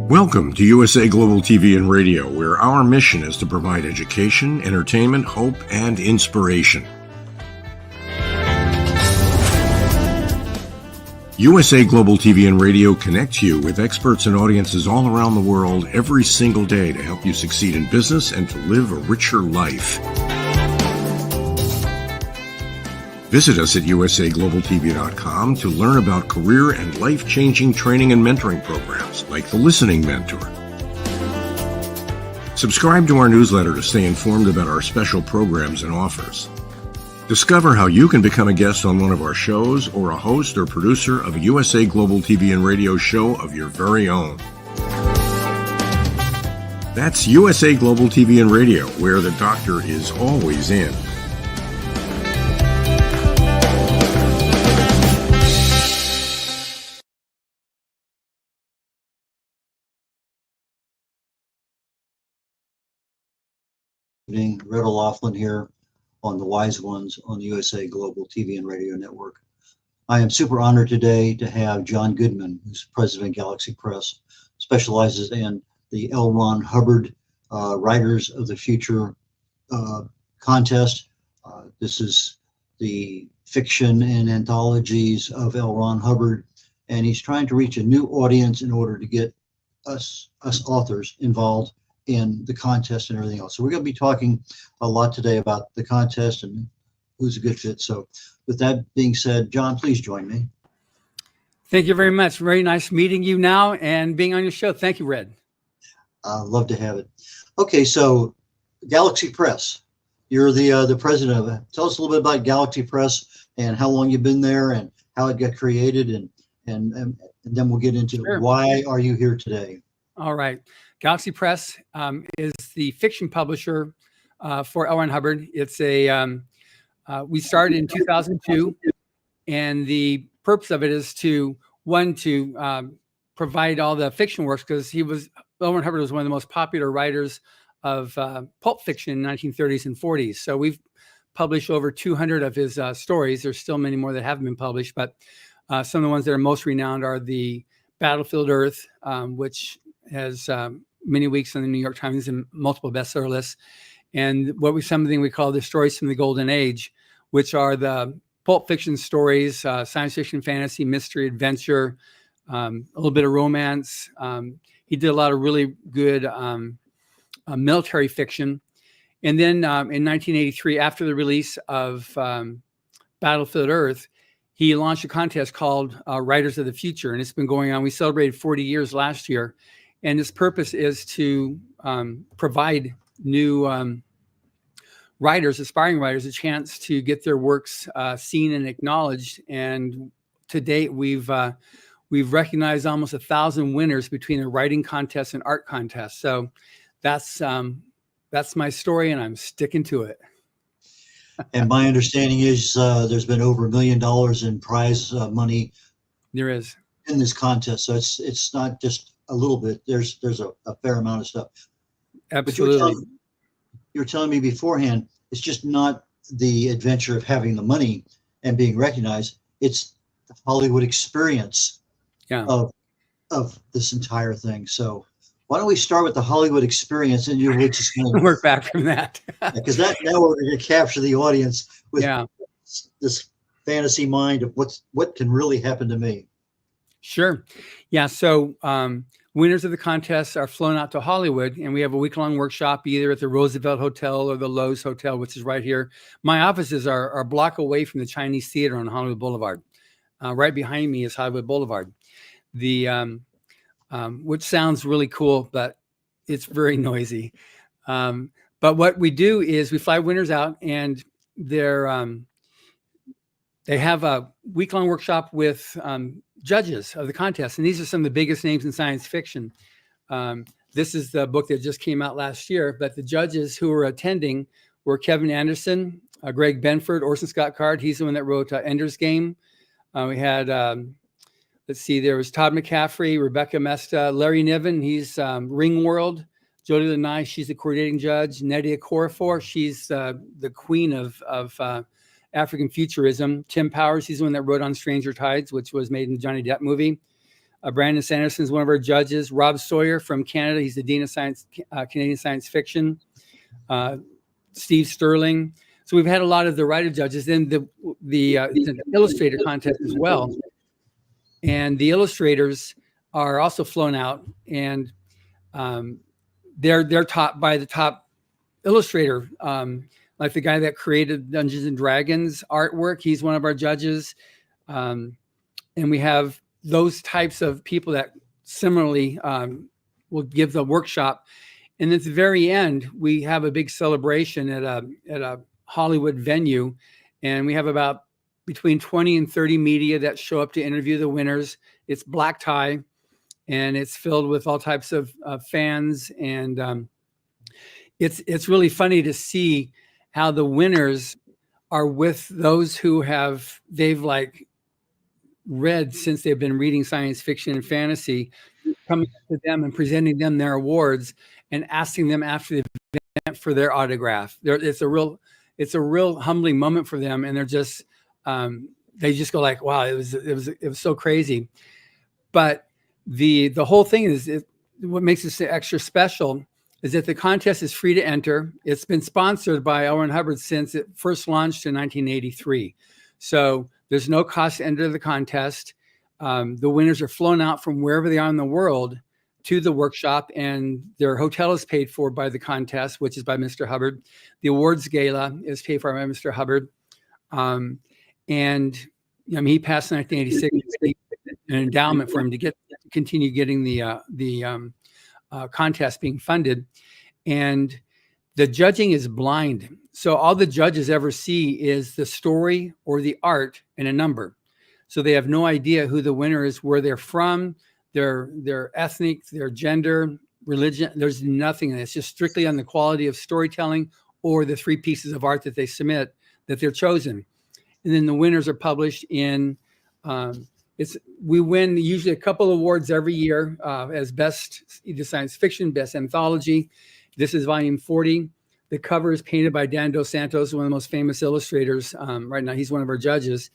Welcome to USA Global TV and Radio, where our mission is to provide education, entertainment, hope, and inspiration. USA Global TV and Radio connects you with experts and audiences all around the world every single day to help you succeed in business and to live a richer life. Visit us at usaglobaltv.com to learn about career and life-changing training and mentoring programs like the Listening Mentor. Subscribe to our newsletter to stay informed about our special programs and offers. Discover how you can become a guest on one of our shows or a host or producer of a USA Global TV and Radio show of your very own. That's USA Global TV and Radio, where the doctor is always in. Red.olaughlin here on the Wise Ones on the USA Global TV and Radio Network. I am super honored today to have John Goodwin, who's president of Galaxy Press, specializes in the L. Ron Hubbard Writers of the Future contest. This is the fiction and anthologies of L. Ron Hubbard, and he's trying to reach a new audience in order to get us authors involved in the contest and everything else. So we're going to be talking a lot today about the contest and who's a good fit. So with that being said, John, please join me. Thank you very much. Very nice meeting you now and being on your show. Thank you, Red. Love to have it. Okay, so Galaxy Press, you're the president of it. Tell us a little bit about Galaxy Press and how long you've been there and how it got created, and then we'll get into why are you here today. All right. Galaxy Press is the fiction publisher for L. Ron Hubbard. It's we started in 2002, and the purpose of it is to provide all the fiction works, because L. Ron Hubbard was one of the most popular writers of pulp fiction in the 1930s and 40s. So we've published over 200 of his stories. There's still many more that haven't been published, but some of the ones that are most renowned are the Battlefield Earth, which has many weeks on the New York Times and multiple bestseller lists, and something we call the stories from the Golden Age, which are the pulp fiction stories, science fiction, fantasy, mystery, adventure, a little bit of romance. He did a lot of really good military fiction. And then in 1983, after the release of Battlefield Earth, he launched a contest called Writers of the Future, and it's been going on. We celebrated 40 years last year. And its purpose is to provide new aspiring writers, a chance to get their works seen and acknowledged. And to date, we've recognized almost 1,000 winners between a writing contest and art contest. So that's my story, and I'm sticking to it. And my understanding is there's been over $1 million in prize money. There is in this contest, so it's not just a little bit. There's a fair amount of stuff. Absolutely. But you were telling me beforehand, it's just not the adventure of having the money and being recognized. It's the Hollywood experience of this entire thing. So why don't we start with the Hollywood experience, and we'll just work back from that, because now we're going to capture the audience with this fantasy mind of what can really happen to me. Sure. Yeah. So winners of the contest are flown out to Hollywood, and we have a week-long workshop either at the Roosevelt Hotel or the Lowe's Hotel, which is right here. My offices are a block away from the Chinese Theater on Hollywood Boulevard. Right behind me is Hollywood Boulevard. Which sounds really cool, but it's very noisy. But what we do is we fly winners out, and they have a week-long workshop with judges of the contest. And these are some of the biggest names in science fiction. This is the book that just came out last year, but the judges who were attending were Kevin Anderson, Greg Benford, Orson Scott Card. He's the one that wrote Ender's Game. We had, there was Todd McCaffrey, Rebecca Mesta, Larry Niven, he's Ringworld, Jodie Lanai, she's the coordinating judge, Nadia Korafor, she's the queen of African futurism. Tim Powers, he's the one that wrote On Stranger Tides, which was made in the Johnny Depp movie. Brandon Sanderson is one of our judges. Rob Sawyer from Canada, he's the Dean of Science, Canadian Science Fiction. Steve Sterling. So we've had a lot of the writer judges. Then the illustrator contest as well. And the illustrators are also flown out, and they're taught by the top illustrator, like the guy that created Dungeons and Dragons artwork. He's one of our judges. And we have those types of people that similarly will give the workshop. And at the very end, we have a big celebration at a Hollywood venue, and we have about between 20 and 30 media that show up to interview the winners. It's black tie, and it's filled with all types of fans, and it's really funny to see how the winners are with those who they've like read since they've been reading science fiction and fantasy, coming to them and presenting them their awards and asking them after the event for their autograph. It's a real humbling moment for them, and they're just they just go like, "Wow, it was so crazy." But the whole thing is what makes this extra special is that the contest is free to enter. It's been sponsored by L. Ron Hubbard since it first launched in 1983. So there's no cost to enter the contest. The winners are flown out from wherever they are in the world to the workshop, and their hotel is paid for by the contest, which is by Mr. Hubbard. The awards gala is paid for by Mr. Hubbard. And I mean, he passed in 1986, an endowment for him to continue getting the contest being funded. And the judging is blind. So all the judges ever see is the story or the art and a number. So they have no idea who the winner is, where they're from, their ethnic, their gender, religion. There's nothing. It's just strictly on the quality of storytelling or the 3 pieces of art that they submit that they're chosen. And then the winners are published in, we win usually a couple awards every year as best either science fiction, best anthology. This is volume 40. The cover is painted by Dan Dos Santos, one of the most famous illustrators right now. He's one of our judges.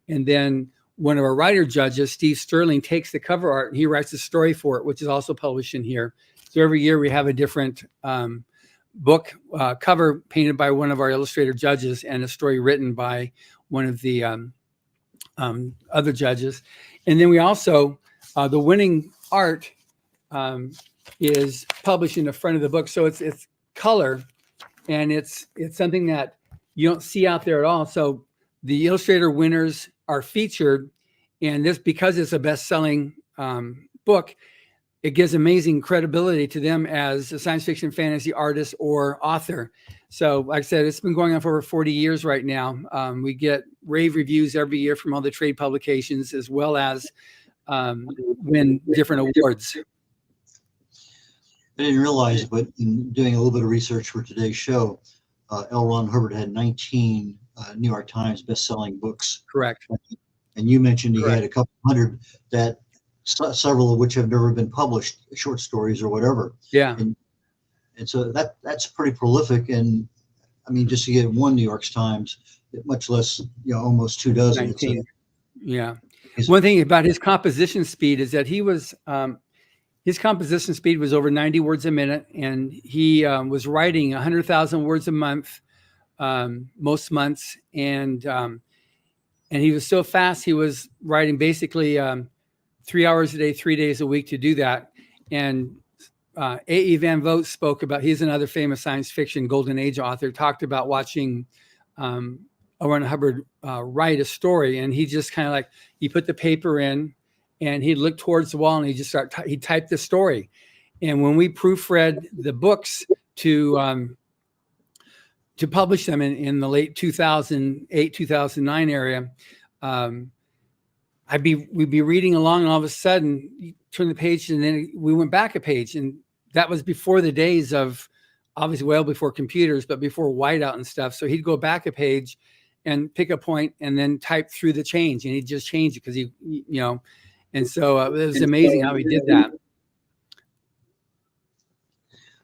And then one of our writer judges, Steve Sterling, takes the cover art and he writes a story for it, which is also published in here. So every year we have a different book cover painted by one of our illustrator judges and a story written by one of the other judges. And then we also, the winning art is published in the front of the book. So it's color, and it's something that you don't see out there at all. So the illustrator winners are featured, and this, because it's a best-selling book, it gives amazing credibility to them as a science fiction fantasy artist or author. So like I said, it's been going on for over 40 years right now. We get rave reviews every year from all the trade publications, as well as win different awards. I didn't realize, but in doing a little bit of research for today's show, L. Ron Hubbard had 19 New York Times best-selling books. Correct. And you mentioned he had a couple hundred that several of which have never been published, short stories or whatever. Yeah. And so that's pretty prolific. And I mean, just to get one New York Times, much less, almost 2 dozen. 19. Yeah. One thing about his composition speed is that he was, his composition speed was over 90 words a minute, and he was writing 100,000 words a month, most months. And he was so fast, he was writing basically 3 hours a day, 3 days a week to do that. And A.E. Van Vogt spoke about, he's another famous science fiction Golden Age author, talked about watching L. Ron Hubbard write a story, and he just kind of like, he put the paper in and he'd look towards the wall and he'd just he typed the story. And when we proofread the books to publish them in the late 2008, 2009 area, we'd be reading along, and all of a sudden you turn the page, and then we went back a page. And that was before the days of, obviously well before computers, but before whiteout and stuff. So he'd go back a page and pick a point and then type through the change, and he'd just change it because and so it was amazing how he did that.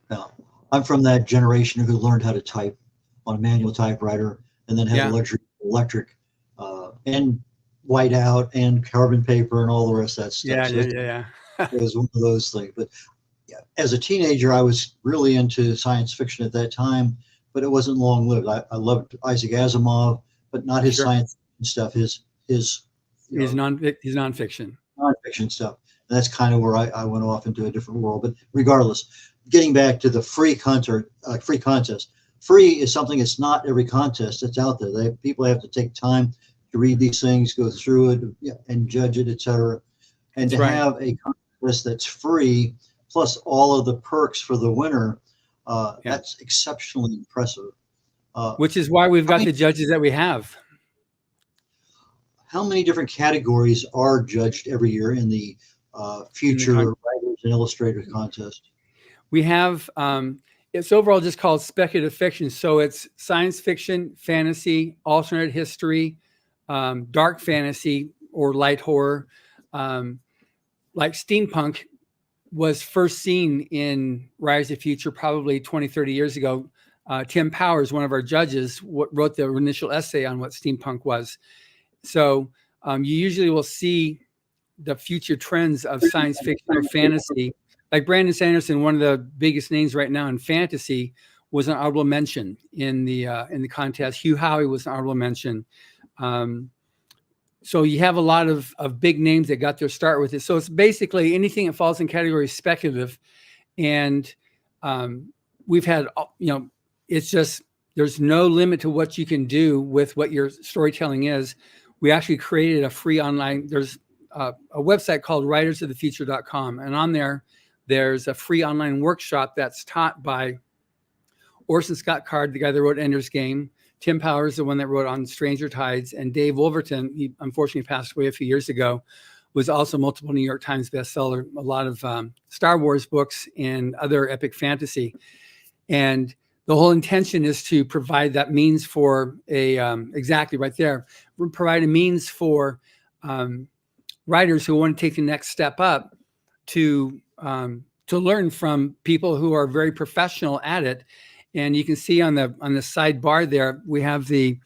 Now, I'm from that generation who learned how to type on a manual typewriter and then had a luxury electric. And whiteout and carbon paper and all the rest of that stuff. Yeah, So yeah. it was one of those things. But yeah, as a teenager, I was really into science fiction at that time, but it wasn't long lived. I loved Isaac Asimov, but not his Sure. science stuff. His you He's know nonfiction. nonfiction stuff. And that's kind of where I went off into a different world. But regardless, getting back to the free contest. Free is something that's not every contest that's out there. People have to take time to read these things, go through it, and judge it, etc. And That's to right. have a contest that's free, plus all of the perks for the winner, that's exceptionally impressive. Which is why we've How got many, the judges that we have. how many different categories are judged every year in the In the future writers and illustrators contest? We have it's overall just called speculative fiction. So it's science fiction, fantasy, alternate history, dark fantasy, or light horror. Like steampunk was first seen in Rise of the Future probably 20, 30 years ago. Tim Powers, one of our judges, wrote the initial essay on what steampunk was. So you usually will see the future trends of science fiction or fantasy. Like Brandon Sanderson, one of the biggest names right now in fantasy, was an honorable mention in the contest. Hugh Howey was an honorable mention. So you have a lot of big names that got their start with it. So it's basically anything that falls in category speculative. And we've had, it's just, there's no limit to what you can do with what your storytelling is. We actually created a free online, there's a website called writersofthefuture.com. And on there's a free online workshop that's taught by Orson Scott Card, the guy that wrote Ender's Game, Tim Powers, the one that wrote On Stranger Tides, and Dave Wolverton, he unfortunately passed away a few years ago, was also multiple New York Times bestseller, a lot of Star Wars books and other epic fantasy. And the whole intention is to provide that means for exactly right there, provide a means for writers who want to take the next step up to learn from people who are very professional at it. And you can see on the sidebar there, we have the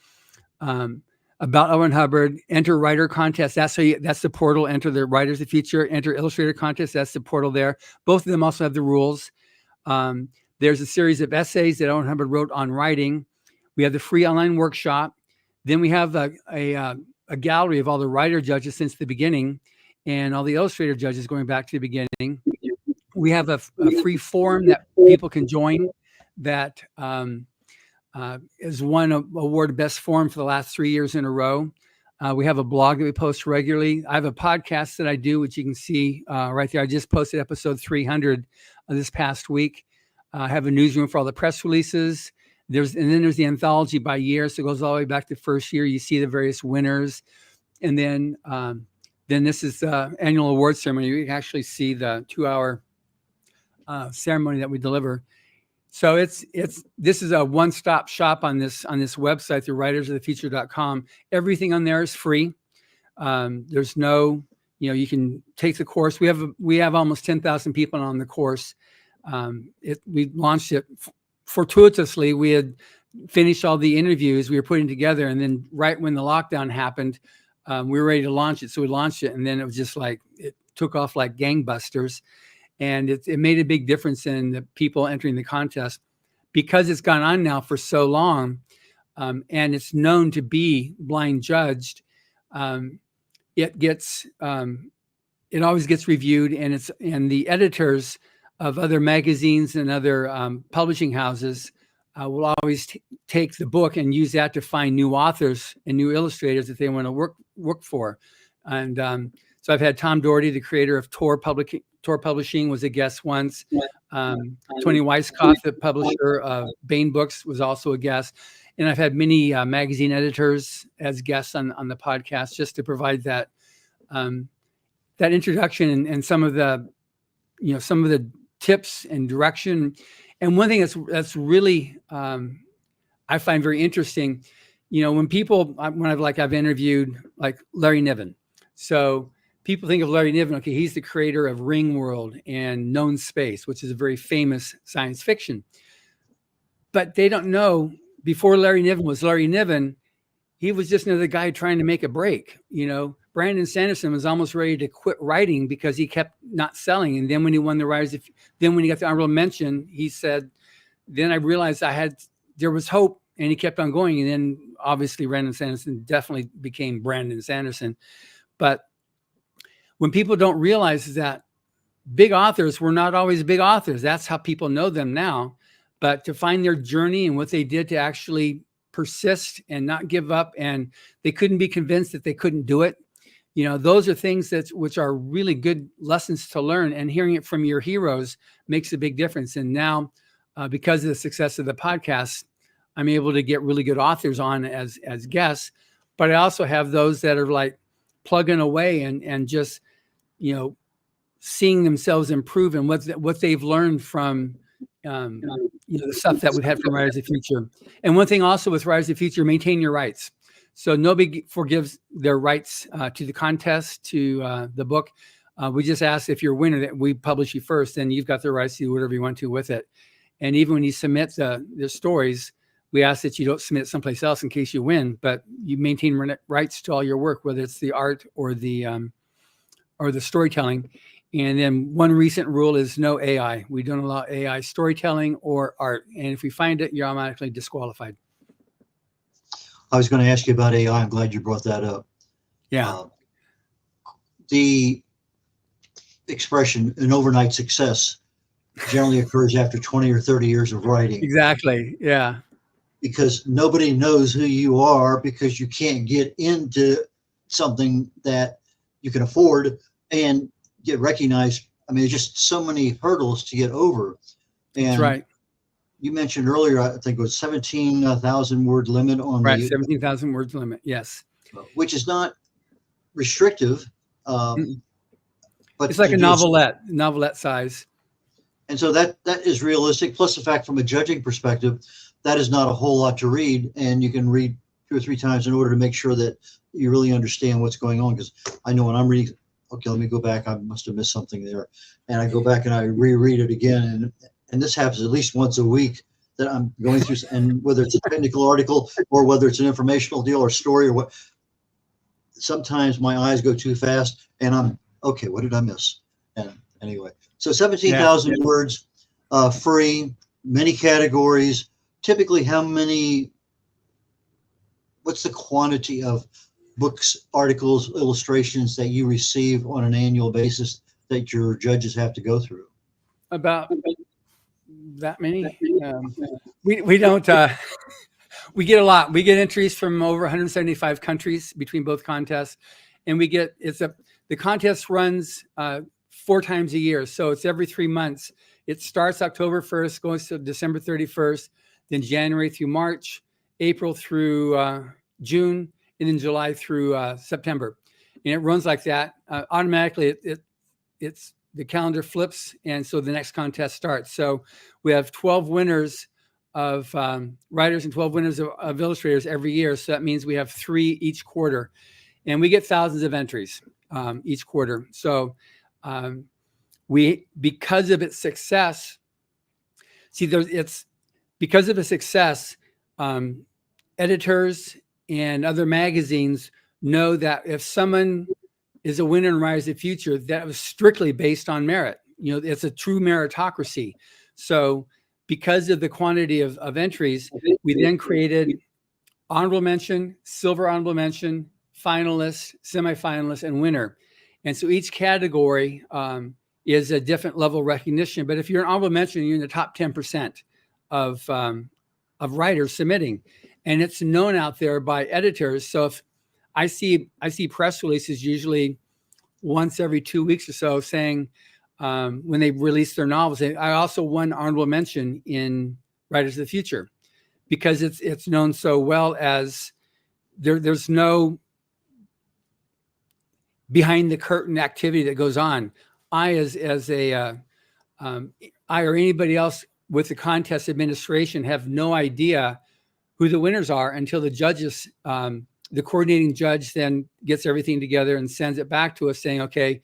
About L. Ron Hubbard, Enter Writer Contest. That's the portal. Enter the Writers of the Future. Enter Illustrator Contest. That's the portal there. Both of them also have the rules. There's a series of essays that L. Ron Hubbard wrote on writing. We have the free online workshop. Then we have a gallery of all the writer judges since the beginning and all the illustrator judges going back to the beginning. We have a free forum that people can join that has won an award Best Forum for the last 3 years in a row. We have a blog that we post regularly. I have a podcast that I do, which you can see right there. I just posted episode 300 this past week. I have a newsroom for all the press releases. And then there's the anthology by year. So it goes all the way back to first year. You see the various winners. And then this is the annual award ceremony. You can actually see the 2-hour ceremony that we deliver. So this is a one-stop shop on this website, the writersofthefuture.com. Everything on there is free. There's no, you can take the course. We have almost 10,000 people on the course. We launched it fortuitously. We had finished all the interviews we were putting together, and then right when the lockdown happened, we were ready to launch it. So we launched it, and then it was just like it took off like gangbusters. And it made a big difference in the people entering the contest because it's gone on now for so long, and it's known to be blind judged. It always gets reviewed, and the editors of other magazines and other publishing houses will always take the book and use that to find new authors and new illustrators that they want to work for. And so I've had Tom Doherty, the creator of Tor Publishing, was a guest once. Tony Weisskopf, the publisher of Baen Books, was also a guest. And I've had many magazine editors as guests on the podcast just to provide that introduction and some of the tips and direction. And one thing that's really I find very interesting, when I've interviewed like Larry Niven. So people think of Larry Niven, okay, he's the creator of Ringworld and Known Space, which is a very famous science fiction. But they don't know, before Larry Niven was Larry Niven, he was just another guy trying to make a break. Brandon Sanderson was almost ready to quit writing because he kept not selling. And then when he won the then when he got the honorable mention, he said, then I realized there was hope, and he kept on going. And then obviously Brandon Sanderson definitely became Brandon Sanderson. But when people don't realize that big authors were not always big authors, that's how people know them now. But to find their journey and what they did to actually persist and not give up, and they couldn't be convinced that they couldn't do it. Those are things which are really good lessons to learn, and hearing it from your heroes makes a big difference. And now, because of the success of the podcast, I'm able to get really good authors on as guests, but I also have those that are like plugging away and just, seeing themselves improve and what they've learned from, the stuff that we've had from Writers of the Future. And one thing also with Writers of the Future, maintain your rights. So nobody forgives their rights to the contest, to the book. We just ask if you're a winner that we publish you first, and you've got the rights to do whatever you want to with it. And even when you submit the stories, we ask that you don't submit someplace else in case you win, but you maintain rights to all your work, whether it's the art or the storytelling. And then one recent rule is no AI. We don't allow AI storytelling or art. And if we find it, you're automatically disqualified. I was going to ask you about AI. I'm glad you brought that up. Yeah. The expression, an overnight success, generally occurs after 20 or 30 years of writing. Exactly. Yeah. Because nobody knows who you are, because you can't get into something that you can afford and get recognized. I mean, there's just so many hurdles to get over. And that's right. You mentioned earlier, I think it was 17,000 word limit on right, 17,000 words limit. Yes. Which is not restrictive. But it's like a novelette size. And so that is realistic. Plus the fact from a judging perspective, that is not a whole lot to read. And you can read 2 or 3 times in order to make sure that you really understand what's going on. Because I know when I'm reading, okay, let me go back. I must have missed something there. And I go back and I reread it again. And this happens at least once a week, that I'm going through, and whether it's a technical article or whether it's an informational deal or story or what, sometimes my eyes go too fast and I'm, okay, what did I miss? And anyway, so 17,000 words, free, many categories. Typically, what's the quantity of books, articles, illustrations that you receive on an annual basis that your judges have to go through? About that many. We don't, we get a lot. We get entries from over 175 countries between both contests. And the contest runs 4 times a year. So it's every 3 months. It starts October 1st, goes to December 31st, then January through March, April through June, and then July through September. And it runs like that. Automatically, it's the calendar flips, and so the next contest starts. So we have 12 winners of writers and 12 winners of illustrators every year. So that means we have 3 each quarter, and we get thousands of entries each quarter. So because of its success, because of its success, editors and other magazines know that if someone is a winner in Writers of the Future, that was strictly based on merit. It's a true meritocracy. So because of the quantity of entries, we then created honorable mention, silver honorable mention, finalist, semifinalist, and winner. And so each category is a different level of recognition. But if you're an honorable mention, you're in the top 10% of writers submitting. And it's known out there by editors. So if I see press releases usually once every 2 weeks or so saying when they release their novels, I also won honorable mention in Writers of the Future, because it's known so well as there's no behind the curtain activity that goes on. I or anybody else with the contest administration have no idea who the winners are until the judges, the coordinating judge then gets everything together and sends it back to us saying, okay,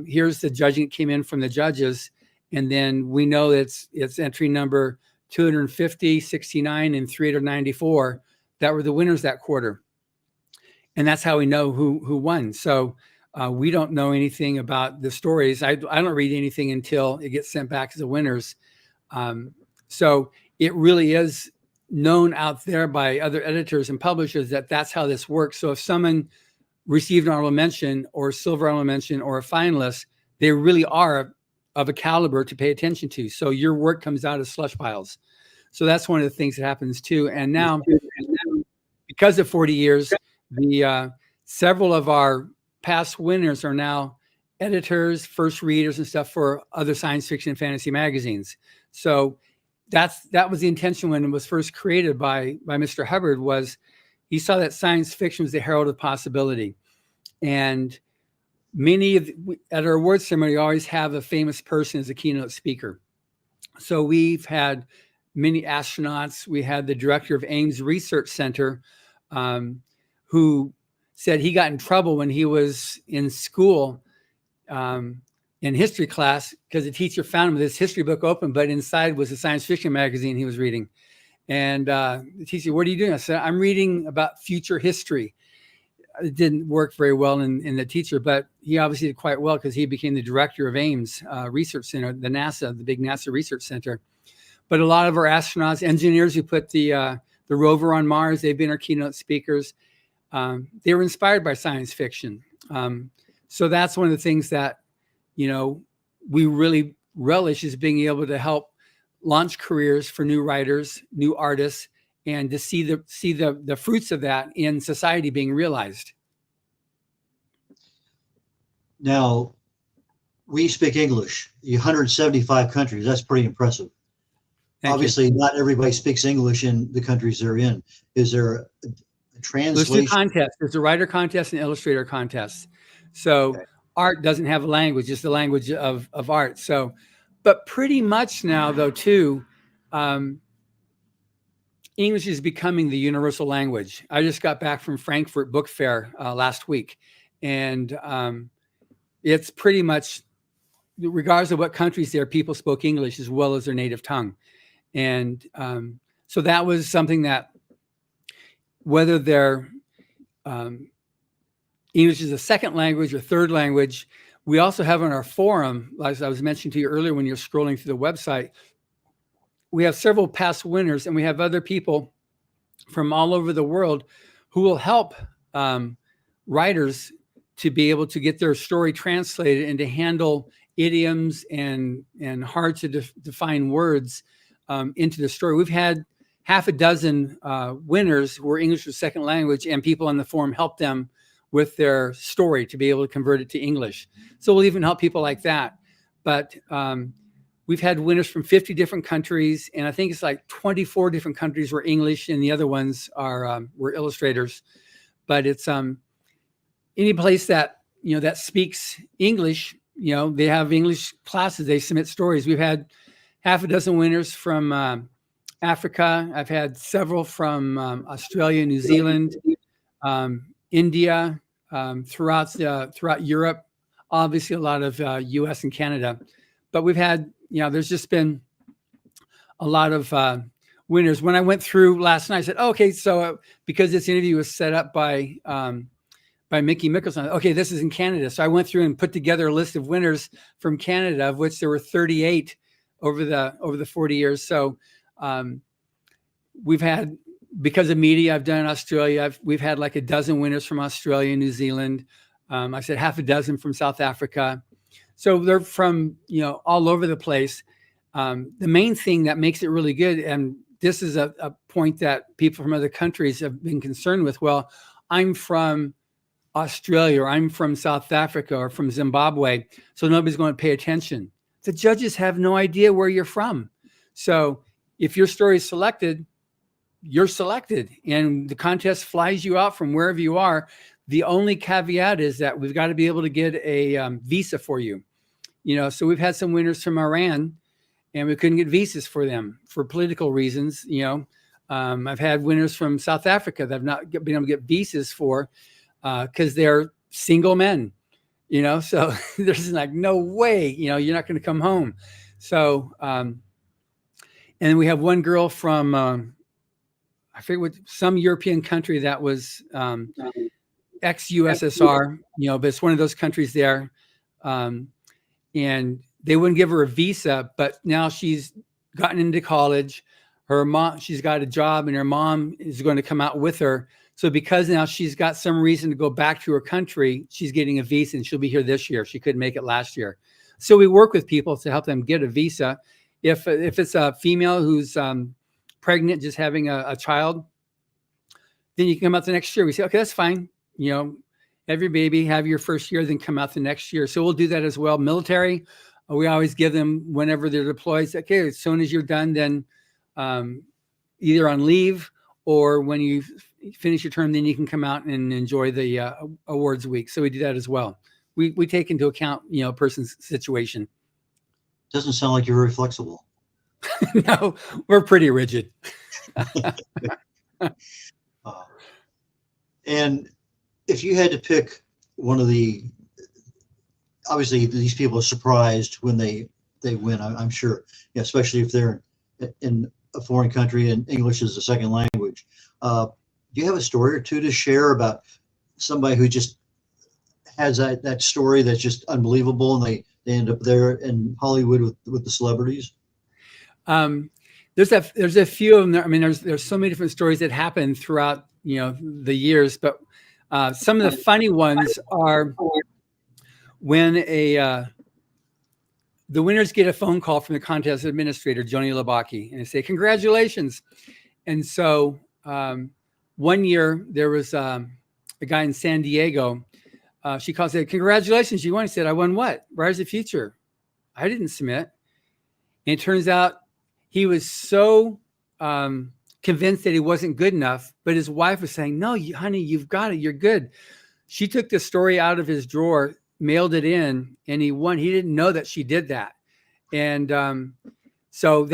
here's the judging that came in from the judges. And then we know it's entry number 250, 69, and 394 that were the winners that quarter. and that's how we know who won. So we don't know anything about the stories. I don't read anything until it gets sent back as the winners. So it really is known out there by other editors and publishers that that's how this works. So if someone received an honorable mention or silver honorable mention or a finalist, they really are of a caliber to pay attention to. So your work comes out as slush piles. So that's one of the things that happens too. And now, because of 40 years, the several of our past winners are now editors, first readers and stuff for other science fiction and fantasy magazines. So that was the intention when it was first created by Mr. Hubbard. Was he saw that science fiction was the herald of possibility. And at our awards ceremony, we always have a famous person as a keynote speaker. So we've had many astronauts. We had the director of Ames Research Center, who said he got in trouble when he was in school in history class because the teacher found him with his history book open, but inside was a science fiction magazine he was reading. And the teacher said, "What are you doing?" I said, "I'm reading about future history." It didn't work very well in the teacher, but he obviously did quite well because he became the director of Ames Research Center, the big NASA Research Center. But a lot of our astronauts, engineers who put the rover on Mars, they've been our keynote speakers. They were inspired by science fiction. So that's one of the things that, we really relish, is being able to help launch careers for new writers, new artists, and to see the fruits of that in society being realized. Now, we speak English, 175 countries. That's pretty impressive. Obviously, not everybody speaks English in the countries they're in. Is there a translation? There's two contests. There's a writer contest and illustrator contest. So art doesn't have a language, just the language of art. So, but pretty much now, though, too, English is becoming the universal language. I just got back from Frankfurt Book Fair last week, and it's pretty much, regardless of what countries there, people spoke English as well as their native tongue. And so that was something that, whether they're English is a second language or third language, we also have on our forum, as I was mentioning to you earlier when you're scrolling through the website, we have several past winners, and we have other people from all over the world who will help writers to be able to get their story translated and to handle idioms and hard to define words into the story. We've had half a dozen winners who were English as second language, and people on the forum help them with their story to be able to convert it to English. So we'll even help people like that. But we've had winners from 50 different countries, and I think it's like 24 different countries were English, and the other ones were illustrators. But it's any place that that speaks English. They have English classes. They submit stories. We've had half a dozen winners from Africa. I've had several from Australia, New Zealand, India, throughout Europe. Obviously, a lot of U.S. and Canada. But we've had, there's just been a lot of winners. When I went through last night, I said, okay, so because this interview was set up by Mickey Mickelson, okay, this is in Canada. So I went through and put together a list of winners from Canada, of which there were 38 over the 40 years. So we've had, because of media I've done in Australia, we've had like a dozen winners from Australia, New Zealand. I said half a dozen from South Africa. So they're from, all over the place. The main thing that makes it really good, and this is a point that people from other countries have been concerned with. Well, I'm from Australia, or I'm from South Africa, or from Zimbabwe, so nobody's going to pay attention. The judges have no idea where you're from. So if your story is selected, you're selected, and the contest flies you out from wherever you are. The only caveat is that we've got to be able to get a visa for you. So we've had some winners from Iran, and we couldn't get visas for them for political reasons. I've had winners from South Africa that I've not been able to get visas for because they're single men. So there's like no way, you're not going to come home. So, and we have one girl from I forget what, some European country that was ex-USSR, but it's one of those countries there. And they wouldn't give her a visa, but now she's gotten into college. She's got a job, and her mom is going to come out with her. So because now she's got some reason to go back to her country, she's getting a visa, and she'll be here this year. She couldn't make it last year. So we work with people to help them get a visa. If it's a female who's pregnant, just having a child, then you can come out the next year. We say, okay, that's fine. Have your baby, have your first year, then come out the next year. So we'll do that as well. Military, we always give them whenever they're deployed. It's okay, as soon as you're done, then either on leave or when you finish your term, then you can come out and enjoy the awards week. So we do that as well. We take into account, a person's situation. Doesn't sound like you're very flexible. No, we're pretty rigid. And if you had to pick one of the, obviously these people are surprised when they win, I'm sure, especially if they're in a foreign country and English is a second language. Do you have a story or two to share about somebody who just has that story that's just unbelievable, and they end up there in Hollywood with the celebrities? There's a few of them there. I mean, there's so many different stories that happen throughout, the years, but some of the funny ones are when the winners get a phone call from the contest administrator, Joni Labaki, and they say, congratulations. And so one year there was a guy in San Diego. She called and said, congratulations, you won. He said, I won what? Rise of the Future. I didn't submit. And it turns out he was so convinced that he wasn't good enough, but his wife was saying, no, honey, you've got it. You're good. She took the story out of his drawer, mailed it in, and he won. He didn't know that she did that. And so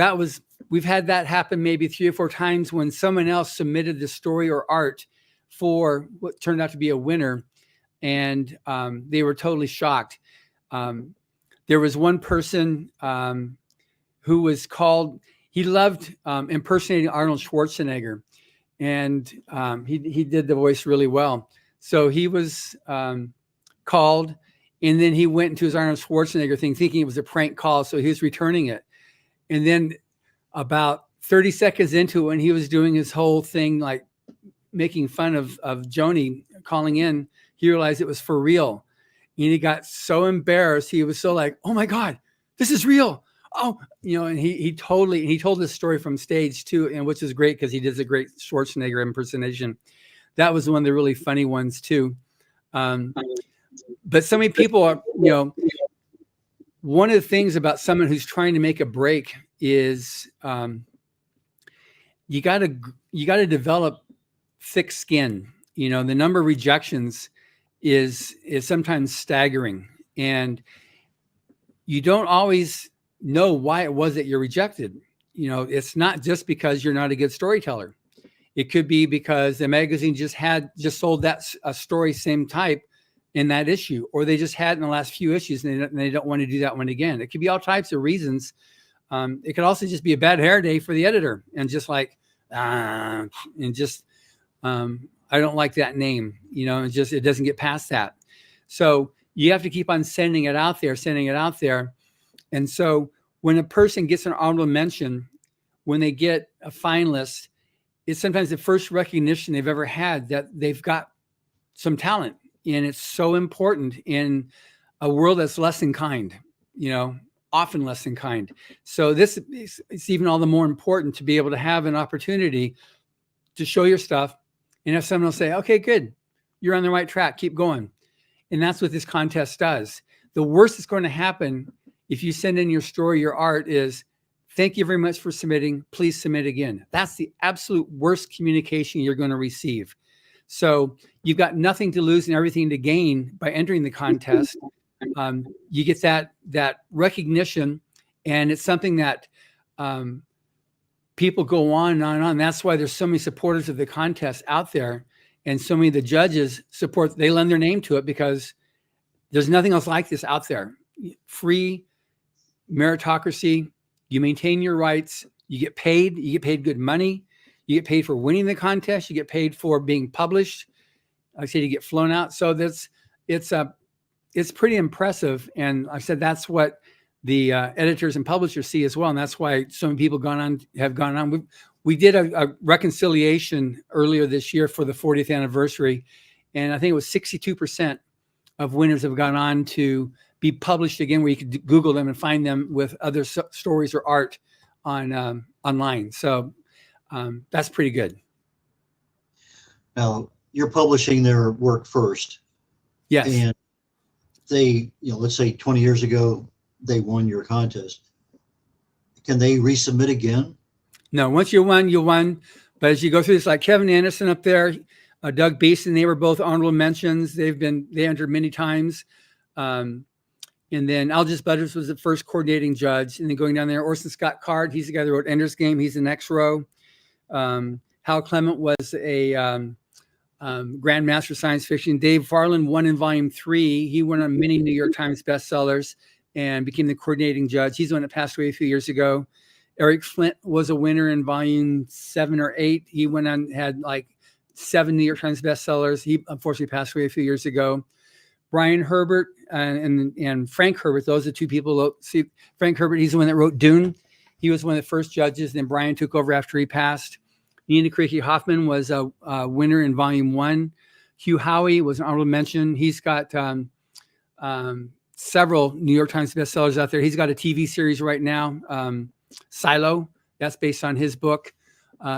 we've had that happen maybe 3 or 4 times when someone else submitted the story or art for what turned out to be a winner. And they were totally shocked. There was one person who was called, he loved impersonating Arnold Schwarzenegger, and he did the voice really well. So he was called, and then he went into his Arnold Schwarzenegger thing thinking it was a prank call, so he was returning it. And then about 30 seconds into it, when he was doing his whole thing, like making fun of Joni calling in, he realized it was for real. And he got so embarrassed. He was so like, oh my God, this is real. Oh, and he told this story from stage too, and which is great because he did a great Schwarzenegger impersonation. That was one of the really funny ones too. But so many people are, one of the things about someone who's trying to make a break is you got to develop thick skin. The number of rejections is sometimes staggering, and you don't always know why it was that you're rejected. It's not just because you're not a good storyteller. It could be because the magazine just sold a story same type in that issue, or they just had in the last few issues and they don't want to do that one again. It could be all types of reasons. It could also just be a bad hair day for the editor, and just like, I don't like that name, and just, it doesn't get past that. So you have to keep on sending it out there. And so when a person gets an honorable mention, when they get a finalist, it's sometimes the first recognition they've ever had that they've got some talent. And it's so important in a world that's less than kind, often less than kind. So it's even all the more important to be able to have an opportunity to show your stuff. And if someone will say, okay, good, you're on the right track, keep going. And that's what this contest does. The worst that's going to happen if you send in your story, your art, is thank you very much for submitting. Please submit again. That's the absolute worst communication you're going to receive. So you've got nothing to lose and everything to gain by entering the contest. You get that recognition, and it's something that people go on and on and on. That's why there's so many supporters of the contest out there, and so many of the judges they lend their name to it because there's nothing else like this out there. Free meritocracy, you maintain your rights, you get paid good money, you get paid for winning the contest, you get paid for being published, like I say, to get flown out. So it's pretty impressive. And I said that's what the editors and publishers see as well, and that's why so many people have gone on. We did a reconciliation earlier this year for the 40th anniversary, and I think it was 62% of winners have gone on to be published again, where you could Google them and find them with other stories or art on online. So that's pretty good. Now, you're publishing their work first. Yes. And they, let's say 20 years ago, they won your contest. Can they resubmit again? No, once you won, you won. But as you go through this, like Kevin Anderson up there, Doug Beeson, they were both honorable mentions. They entered many times. And then Algis Butters was the first coordinating judge. And then going down there, Orson Scott Card, he's the guy that wrote Ender's Game. He's the next row. Hal Clement was a Grandmaster Science Fiction. Dave Farland won in Volume 3. He won on many New York Times bestsellers and became the coordinating judge. He's the one that passed away a few years ago. Eric Flint was a winner in Volume 7 or 8. He went on, had like 7 New York Times bestsellers. He unfortunately passed away a few years ago. Brian Herbert and Frank Herbert, those are two people. See, Frank Herbert, he's the one that wrote Dune. He was one of the first judges. Then Brian took over after he passed. Nina Criqui Hoffman was a winner in Volume 1. Hugh Howey was an honorable mention. He's got several New York Times bestsellers out there. He's got a TV series right now, Silo. That's based on his book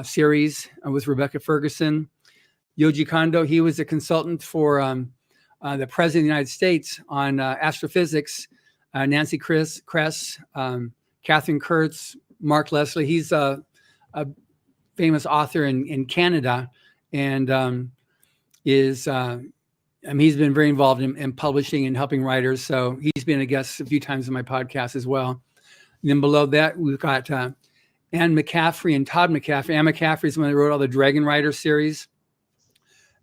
series with Rebecca Ferguson. Yoji Kondo, he was a consultant for the President of the United States on astrophysics. Nancy Kress, Catherine Kurtz, Mark Leslie. He's a famous author in Canada, and he's been very involved in publishing and helping writers. So he's been a guest a few times on my podcast as well. And then below that, we've got Anne McCaffrey and Todd McCaffrey. Anne McCaffrey is the one that wrote all the Dragon Rider series.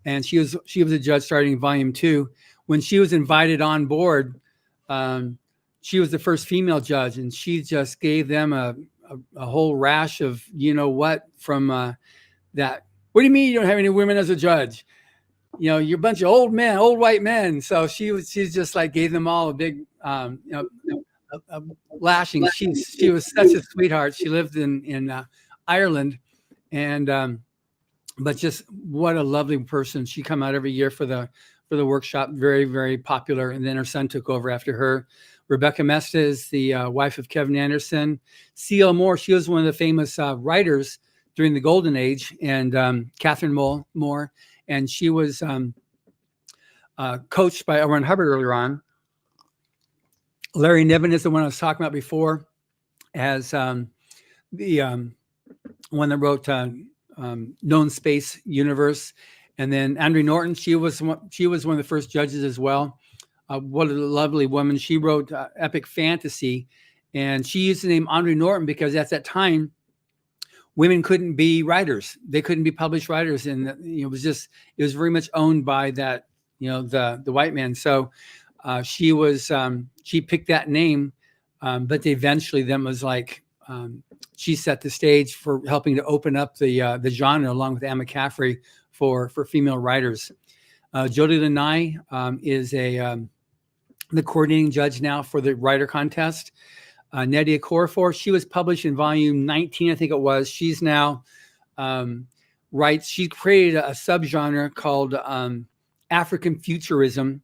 And she was a judge starting in Volume 2. When she was invited on board, she was the first female judge, and she just gave them a whole rash of, from that. What do you mean you don't have any women as a judge? You're a bunch of old men, old white men. So she just like gave them all a big, a lashing. She was such a sweetheart. She lived in Ireland, and but just what a lovely person. She come out every year for the workshop. Very, very popular. And then her son took over after her. Rebecca Mesta is the wife of Kevin Anderson. C.L. Moore, she was one of the famous writers during the Golden Age, and Catherine Moore. And she was coached by L. Ron Hubbard earlier on. Larry Niven is the one I was talking about before, as the one that wrote Known Space Universe. And then Andrea Norton, she was one of the first judges as well. What a lovely woman. She wrote epic fantasy, and she used the name Andrea Norton because at that time, women couldn't be writers. They couldn't be published writers. And it was very much owned by that, the white man. So she picked that name, but eventually then was like, she set the stage for helping to open up the genre along with Anne McCaffrey for female writers. Jody Lanai is the coordinating judge now for the writer contest. Nadia Corfor, she was published in Volume 19, I think it was. She's now she created a subgenre called African Futurism.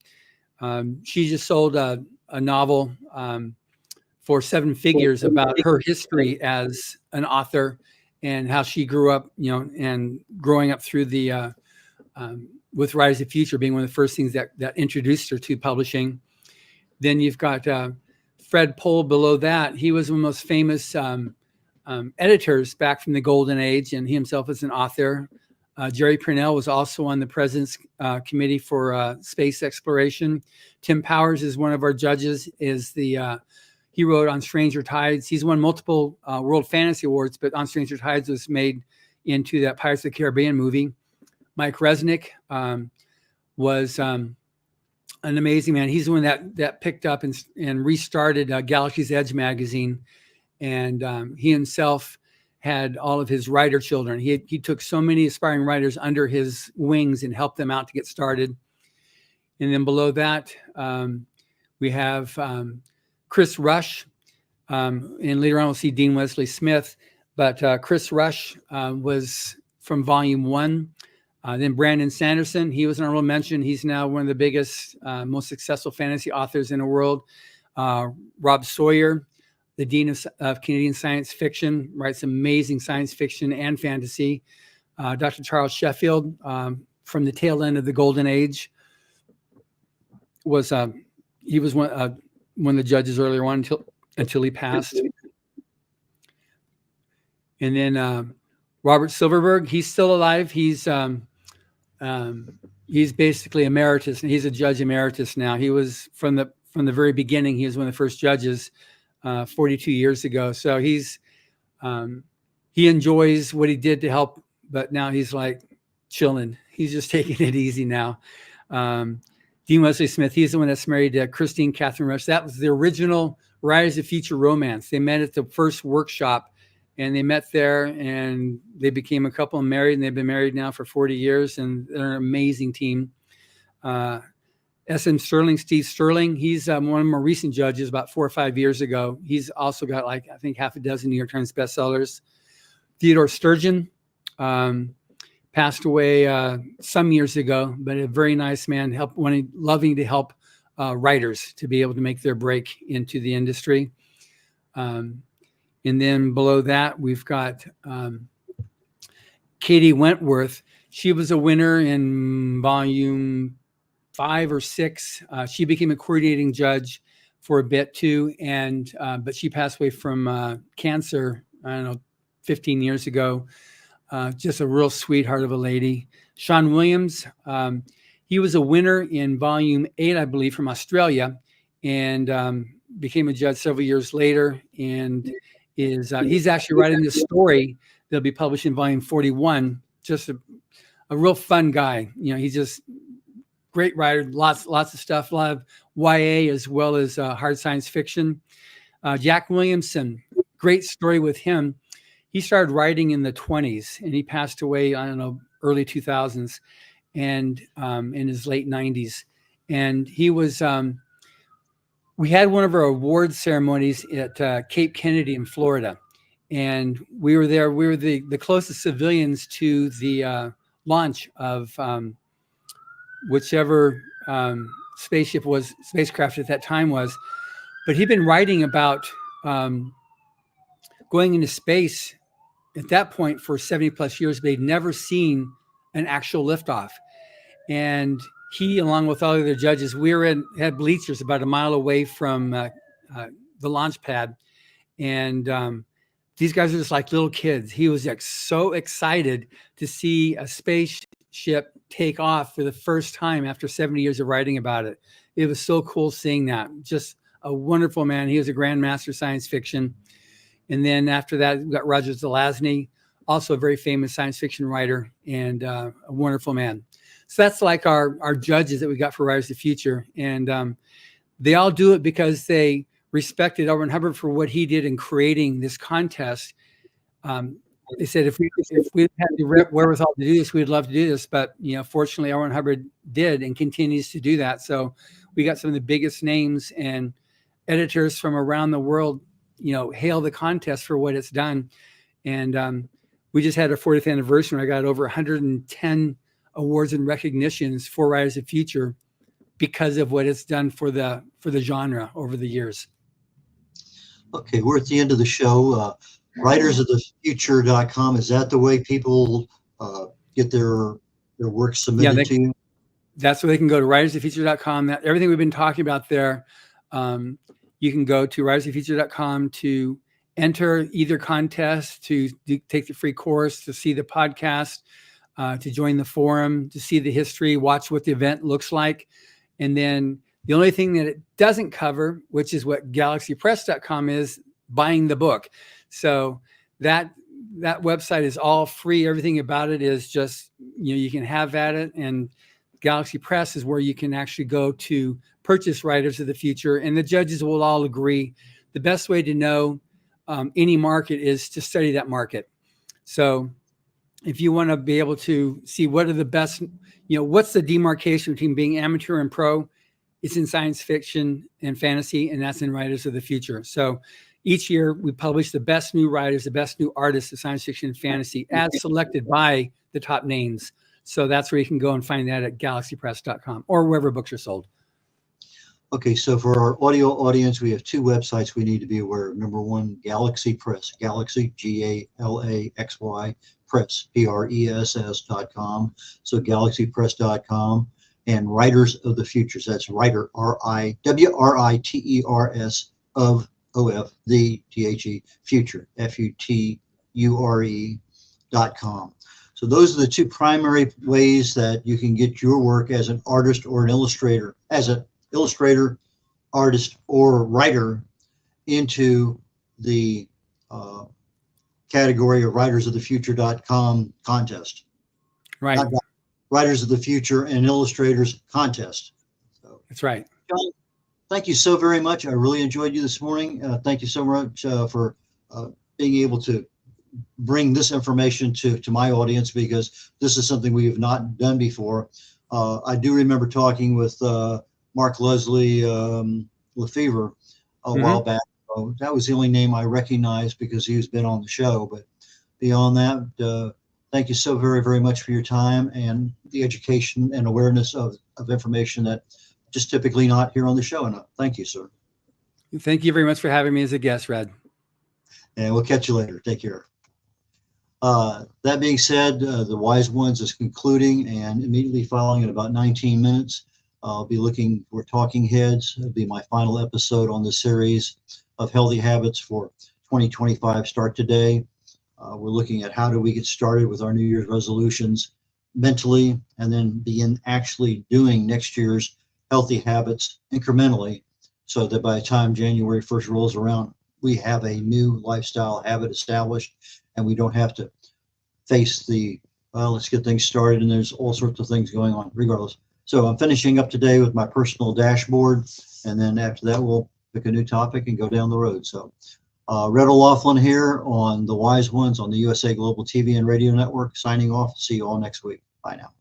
She just sold a novel for 7 figures about her history as an author and how she grew up, and growing up through the with Rise of the Future being one of the first things that introduced her to publishing. Then you've got Fred Pohl below that. He was one of the most famous editors back from the Golden Age, and he himself is an author. Jerry Purnell was also on the President's Committee for Space Exploration. Tim Powers is one of our judges. He wrote On Stranger Tides. He's won multiple World Fantasy Awards, but On Stranger Tides was made into that Pirates of the Caribbean movie. Mike Resnick was an amazing man. He's the one that picked up and restarted Galaxy's Edge magazine. And he himself had all of his writer children. He took so many aspiring writers under his wings and helped them out to get started. And then below that, we have Chris Rush, and later on we'll see Dean Wesley Smith. But Chris Rush was from Volume 1. Then Brandon Sanderson, he was an honorable mention. He's now one of the biggest, most successful fantasy authors in the world. Rob Sawyer, the Dean of Canadian Science Fiction, writes amazing science fiction and fantasy. Dr. Charles Sheffield, from the tail end of the Golden Age, was he was one of the judges earlier on until he passed. And then Robert Silverberg, he's still alive. He's basically emeritus, and he's a judge emeritus now. He was from the very beginning. He was one of the first judges 42 years ago. So he enjoys what he did to help, but now he's like chilling. He's just taking it easy now. Dean Wesley Smith, he's the one that's married to Christine Catherine Rush. That was the original Rise of Future romance. They met at the first workshop, and they met there, and they became a couple and married, and they've been married now for 40 years, and they're an amazing team. S.M. Sterling, Steve Sterling, he's one of the more recent judges about 4 or 5 years ago. He's also got, like, I think half a dozen New York Times bestsellers. Theodore Sturgeon passed away some years ago, but a very nice man, loving to help writers to be able to make their break into the industry. And then below that, we've got Katie Wentworth. She was a winner in volume 5 or 6. She became a coordinating judge for a bit too, but she passed away from cancer, 15 years ago. Just a real sweetheart of a lady. Sean Williams, he was a winner in volume 8, I believe, from Australia, and became a judge several years later, and he's actually writing this story that'll be published in volume 41. Just a real fun guy. He's just great writer, lots of stuff, a lot of YA as well as hard science fiction. Jack Williamson, great story with him. He started writing in the 1920s, and he passed away, early 2000s, and in his late 90s. And he was, we had one of our award ceremonies at Cape Kennedy in Florida, and we were there. We were the closest civilians to the launch of whichever spacecraft at that time was. But he'd been writing about going into space at that point for 70 plus years, but he'd never seen an actual liftoff. And he, along with all the other judges, had bleachers about a mile away from the launch pad. And these guys are just like little kids. He was so excited to see a spaceship take off for the first time after 70 years of writing about it. It was so cool seeing that. Just a wonderful man. He was a grandmaster of science fiction. And then after that, we got Roger Zelazny, also a very famous science fiction writer and a wonderful man. So that's like our judges that we got for Writers of the Future. And they all do it because they respected L. Ron Hubbard for what he did in creating this contest. They said, if we had the wherewithal to do this, we'd love to do this. But, fortunately, L. Ron Hubbard did and continues to do that. So we got some of the biggest names and editors from around the world hail the contest for what it's done. And we just had our 40th anniversary. I got over 110 awards and recognitions for Writers of the Future because of what it's done for the genre over the years. Okay, we're at the end of the show. Writersofthefuture.com, is that the way people get their work submitted to you? That's where they can go to writersofthefuture.com. Everything we've been talking about there, you can go to writersofthefuture.com to enter either contest, to take the free course, to see the podcast, to join the forum, to see the history, watch what the event looks like. And then the only thing that it doesn't cover, which is what galaxypress.com is, buying the book. So that website is all free. Everything about it is just, you can have at it. And Galaxy Press is where you can actually go to purchase Writers of the Future. And the judges will all agree the best way to know any market is to study that market. So if you want to be able to see what are the best, what's the demarcation between being amateur and pro, it's in science fiction and fantasy, and that's in Writers of the Future. So each year we publish the best new writers, the best new artists of science fiction and fantasy as selected by the top names. So that's where you can go and find that at galaxypress.com or wherever books are sold. Okay, so for our audio audience, we have two websites we need to be aware of. Number one, Galaxy Press, Galaxy, Galaxy, Press, PRESS.com. So galaxypress.com, and Writers of the Futures. That's writer, WRITERS of OF, the THE, Future, FUTURE.com. So those are the two primary ways that you can get your work as an artist or an illustrator, as an illustrator, artist, or writer into the category of writersofthefuture.com contest. Right. Not Writers of the Future and Illustrators contest. So, that's right. John, thank you so very much. I really enjoyed you this morning. Thank you so much for being able to bring this information to my audience, because this is something we have not done before. I do remember talking with Mark Leslie Lefevre a while back. So that was the only name I recognized because he's been on the show. But beyond that, thank you so very, very much for your time and the education and awareness of information that just typically not here on the show enough. Thank you, sir. Thank you very much for having me as a guest, Red. And we'll catch you later. Take care. That being said, the Wise Ones is concluding, and immediately following in about 19 minutes, I'll be looking for Talking Heads. It'll be my final episode on the series of Healthy Habits for 2025 Start Today. We're looking at how do we get started with our New Year's resolutions mentally, and then begin actually doing next year's healthy habits incrementally, so that by the time January 1st rolls around, we have a new lifestyle habit established, and we don't have to face the, let's get things started, and there's all sorts of things going on regardless. So I'm finishing up today with my personal dashboard, and then after that, we'll pick a new topic and go down the road. So red.olaughlin here on The Wise Ones on the USA Global TV and Radio Network, signing off. See you all next week. Bye now.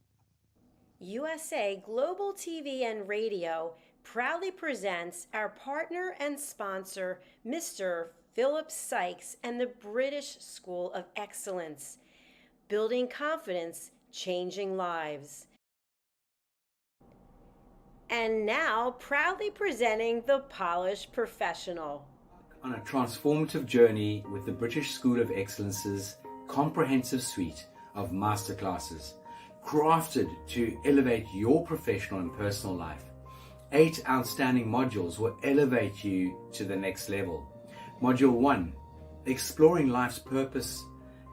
USA Global TV and Radio proudly presents our partner and sponsor, Mr. Philip Sykes and the British School of Excellence. Building confidence, changing lives. And now, proudly presenting the Polished Professional. On a transformative journey with the British School of Excellence's comprehensive suite of masterclasses, crafted to elevate your professional and personal life. 8 outstanding modules will elevate you to the next level. Module 1, Exploring Life's Purpose,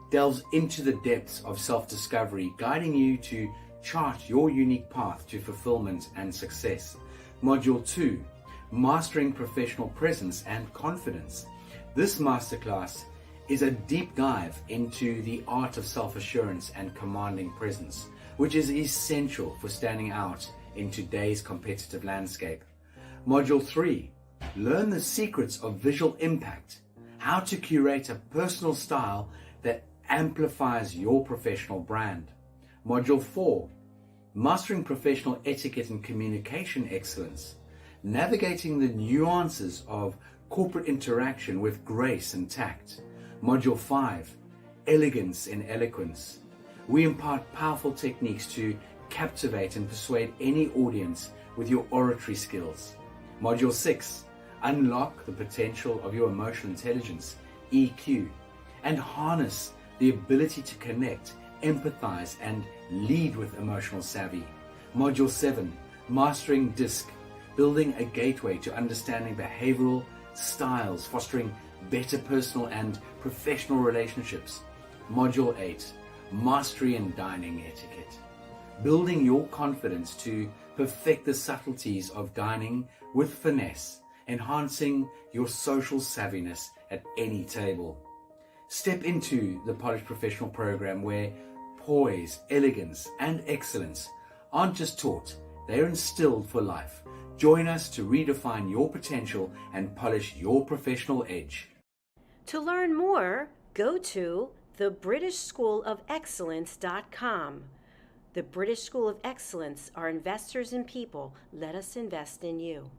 delves into the depths of self-discovery, guiding you to chart your unique path to fulfillment and success. Module 2, Mastering Professional Presence and Confidence. This masterclass is a deep dive into the art of self-assurance and commanding presence, which is essential for standing out in today's competitive landscape. Module 3, Learn the secrets of visual impact, how to curate a personal style that amplifies your professional brand. Module 4, Mastering Professional Etiquette and Communication Excellence, navigating the nuances of corporate interaction with grace and tact. Module 5, Elegance in Eloquence. We impart powerful techniques to captivate and persuade any audience with your oratory skills. Module 6, Unlock the potential of your emotional intelligence, EQ, and harness the ability to connect, empathize, and lead with emotional savvy. Module 7, Mastering DISC, building a gateway to understanding behavioral styles, fostering better personal and professional relationships. Module 8, Mastery in Dining Etiquette, building your confidence to perfect the subtleties of dining with finesse, enhancing your social savviness at any table. Step into the Polished Professional program where poise, elegance, and excellence aren't just taught, they're instilled for life. Join us to redefine your potential and polish your professional edge. To learn more, go to thebritishschoolofexcellence.com. The British School of Excellence are investors in people. Let us invest in you.